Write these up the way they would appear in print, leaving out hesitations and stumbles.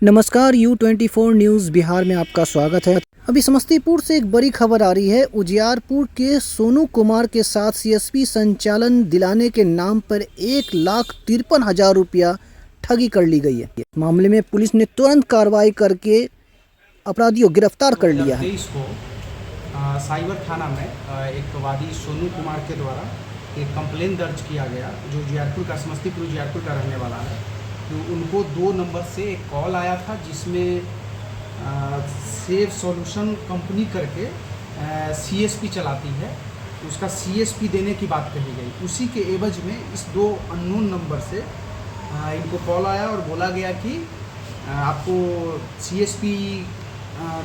नमस्कार U24 news Bihar में आपका स्वागत है। अभी समस्तीपुर से एक बड़ी खबर आ रही है। उजियारपुर के सोनू कुमार के साथ CSP संचालन दिलाने के नाम पर 1,53,000 रुपया ठगी कर ली गई है। इस मामले में पुलिस ने तुरंत कार्रवाई करके अपराधियों गिरफ्तार कर लिया है। साइबर थाना में एक वादी सोनू कुमार के द्वारा एक कंप्लेन दर्ज किया गया, जो उजियारपुर का समस्तीपुर उजियारपुर का रहने वाला है। तो उनको 2 नंबर से एक कॉल आया था, जिसमें सेव सॉल्यूशन कंपनी करके CSP चलाती है, उसका CSP देने की बात कही गई। उसी के एवज में इस 2 अननोन नंबर से इनको कॉल आया और बोला गया कि आपको CSP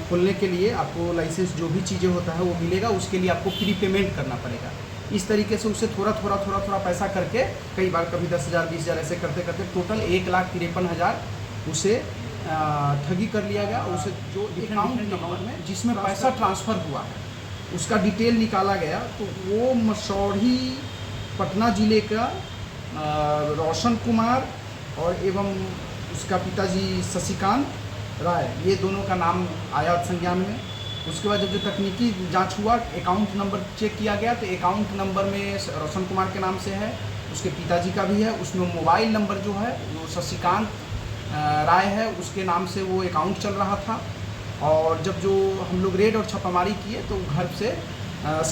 खोलने के लिए आपको लाइसेंस जो भी चीज़ें होता है वो मिलेगा, उसके लिए आपको प्री पेमेंट करना पड़ेगा। इस तरीके से उसे थोड़ा पैसा करके कई बार कभी 10,000 20,000 ऐसे करते करते टोटल 1,53,000 उसे ठगी कर लिया गया। उसे जो अकाउंट नंबर में जिसमें पैसा ट्रांसफ़र हुआ है उसका डिटेल निकाला गया, तो वो मसौढ़ी पटना ज़िले का रोशन कुमार और एवं उसका पिताजी शशिकांत राय, ये दोनों का नाम आया संज्ञान में। उसके बाद जब जो तकनीकी जांच हुआ, अकाउंट नंबर चेक किया गया, तो अकाउंट नंबर में रोशन कुमार के नाम से है, उसके पिताजी का भी है। उसमें मोबाइल नंबर जो है वो शशिकांत राय है, उसके नाम से वो अकाउंट चल रहा था। और जब जो हम लोग रेड और छापामारी किए तो घर से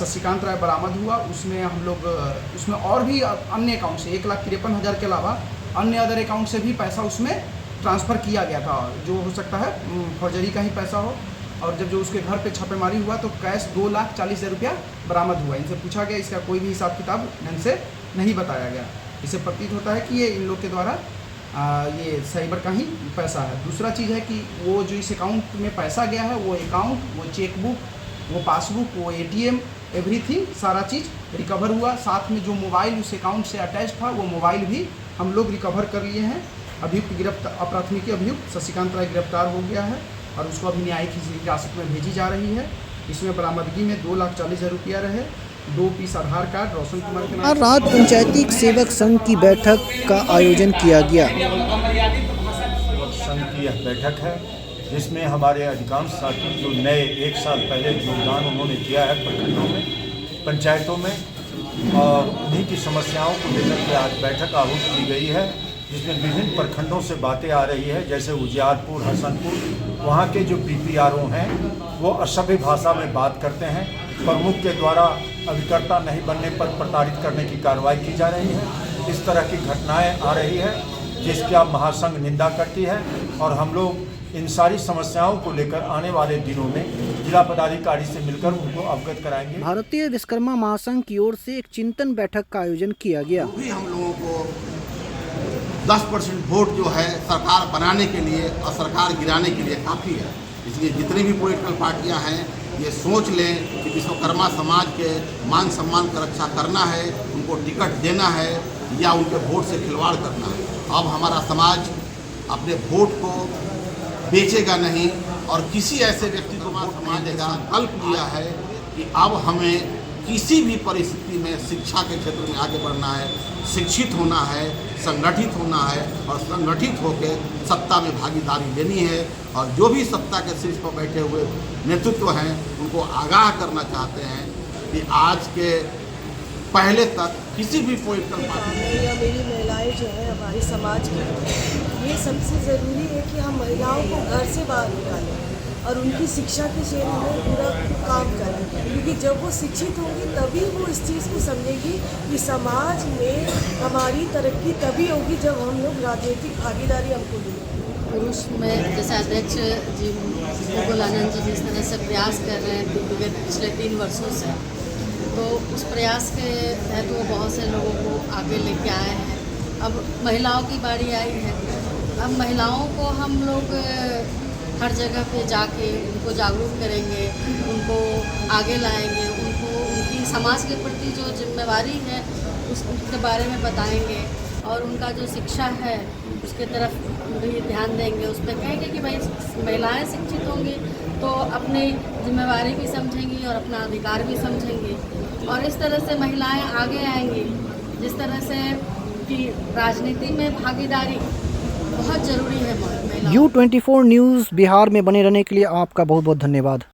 शशिकांत राय बरामद हुआ। उसमें हम लोग उसमें और भी अन्य अकाउंट से 1,53,000 के अलावा अन्य अदर अकाउंट से भी पैसा उसमें ट्रांसफ़र किया गया था, जो हो सकता है फौजरी का ही पैसा हो। और जब जो उसके घर पे छापेमारी हुआ तो कैश 2,40,000 रुपया बरामद हुआ। इनसे पूछा गया, इसका कोई भी हिसाब किताब ढंग से नहीं बताया गया। इससे प्रतीत होता है कि ये इन लोग के द्वारा ये साइबर का ही पैसा है। दूसरा चीज़ है कि वो जो इस अकाउंट में पैसा गया है, वो अकाउंट, वो चेकबुक, वो पासबुक, वो ATM, एवरीथिंग सारा चीज़ रिकवर हुआ। साथ में जो मोबाइल उस अकाउंट से अटैच था, वो मोबाइल भी हम लोग रिकवर कर लिए हैं। अभियुक्त प्राथमिकी अभियुक्त शशिकांत राय गिरफ्तार हो गया है और उसको अभी न्यायिक हिरासत में भेजी जा रही है। इसमें बरामदगी में 2,40,000 रुपया रहे, 2 पीस आधार कार्ड रोशन कुमार के नाम। रात पंचायती सेवक संघ की बैठक का आयोजन किया गया। संघ की यह बैठक है जिसमें हमारे अधिकांश साथी जो नए 1 साल पहले योगदान उन्होंने किया है प्रखंडों में, पंचायतों में, और उन्हीं की समस्याओं को लेकर के आज बैठक आहूत की गई है, जिसमें विभिन्न प्रखंडों से बातें आ रही है। जैसे उजियारपुर, हसनपुर, वहाँ के जो PPRO हैं वो असभ्य भाषा में बात करते हैं। प्रमुख के द्वारा अभिकर्ता नहीं बनने पर प्रताड़ित करने की कार्रवाई की जा रही है। इस तरह की घटनाएं आ रही है जिसकी महासंघ निंदा करती है, और हम लोग इन सारी समस्याओं को लेकर आने वाले दिनों में जिला पदाधिकारी से मिलकर उनको अवगत कराएंगे। भारतीय विश्वकर्मा महासंघ की ओर से एक चिंतन बैठक का आयोजन किया गया। हम लोगों को 10% वोट जो है सरकार बनाने के लिए और सरकार गिराने के लिए काफ़ी है। इसलिए जितनी भी पॉलिटिकल पार्टियां हैं ये सोच लें कि विश्वकर्मा समाज के मान सम्मान का रक्षा करना है, उनको टिकट देना है या उनके वोट से खिलवाड़ करना है। अब हमारा समाज अपने वोट को बेचेगा नहीं और किसी ऐसे व्यक्ति को समाज ने संकल्प लिया है कि अब हमें किसी भी परिस्थिति में शिक्षा के क्षेत्र में आगे बढ़ना है, शिक्षित होना है, संगठित होना है और संगठित होकर सत्ता में भागीदारी लेनी है। और जो भी सत्ता के शीर्ष पर बैठे हुए नेतृत्व हैं उनको आगाह करना चाहते हैं कि आज के पहले तक किसी भी पॉलिटिकल पार्टी या मेरी महिलाएं जो है हमारे समाज की, ये सबसे ज़रूरी है कि हम महिलाओं को घर से बाहर निकालें और उनकी शिक्षा के क्षेत्र में पूरा काम करें, क्योंकि जब वो शिक्षित होंगी तभी वो इस चीज़ को समझेगी कि समाज में हमारी तरक्की तभी होगी जब हम लोग राजनीतिक भागीदारी हमको दें। पुरुष में जैसे अध्यक्ष जी गोलानंद जी जिस तरह से प्रयास कर रहे हैं पिछले 3 वर्षों से, तो उस प्रयास के तहत वो बहुत से लोगों को आगे लेके आए हैं। अब महिलाओं की बारी आई है। अब महिलाओं को हम लोग हर जगह पे जाके उनको जागरूक करेंगे, उनको आगे लाएंगे, उनको उनकी समाज के प्रति जो जिम्मेवारी है उसके बारे में बताएंगे और उनका जो शिक्षा है उसके तरफ भी ध्यान देंगे। उस पर कहेंगे कि भाई महिलाएं शिक्षित होंगी तो अपनी जिम्मेवारी भी समझेंगी और अपना अधिकार भी समझेंगी, और इस तरह से महिलाएं आगे आएंगी। जिस तरह से कि राजनीति में भागीदारी बहुत ज़रूरी है महिलाओं U24 न्यूज़ बिहार में बने रहने के लिए आपका बहुत बहुत धन्यवाद।